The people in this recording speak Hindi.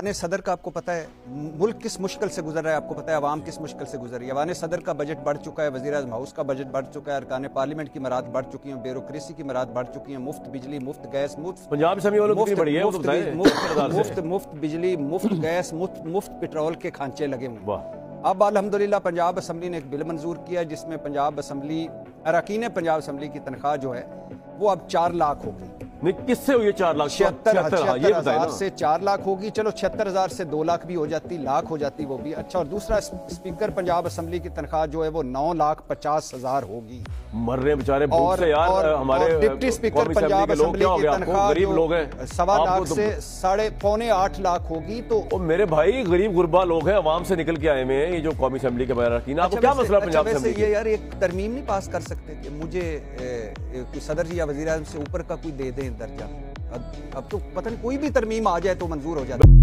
ऐवान सदर का आपको पता है मुल्क किस मुश्किल से गुजर रहा है, आपको पता है अवाम किस मुश्किल से गुजर रही है। ऐवान सदर का बजट बढ़ चुका है, वज़ीर-ए-आज़म हाउस का बजट बढ़ चुका है, अरकान पार्लियामेंट की मराद बढ़ चुकी हैं, ब्यूरोक्रेसी की मराद बढ़ चुकी हैं, मुफ्त बिजली, मुफ्त गैस, पंजाब से मुफ्त बिजली, मुफ्त गैस, मुफ्त पेट्रोल के खांचे लगे हुए। अब अल्हम्दुलिल्लाह पंजाब असम्बली ने एक बिल मंजूर किया जिसमें पंजाब असम्बली अरकान पंजाब असम्बली की तनख्वाह जो है वो अब 4 लाख होगी। किससे हुई 4 लाख? 76,000 से 4 लाख होगी। चलो 76,000 से 2 लाख भी हो जाती, लाख हो जाती वो भी अच्छा। और दूसरा, स्पीकर पंजाब असम्बली की तनख्वाह जो है वो 9,50,000 होगी। मर रहे बेचारे भूख से यार। और हमारे डिप्टी स्पीकर पंजाब असम्बली की तनख्वाह गरीब लोग हैं, 1.25 लाख से 7.25 लाख होगी। तो मेरे भाई गरीब गुरबा लोग हैं, अवाम से निकल के आए हुए हैं। ये जो कौमी असम्बली के बाहर आपको क्या मसला पंजाब से ये यार एक तरमीम नहीं पास कर सकते कि मुझे सदर जी या वज़ीर-ए-आज़म से ऊपर का कोई दे दें दर्जा। अब तो पता नहीं कोई भी तरमीम आ जाए तो मंजूर हो जाता है।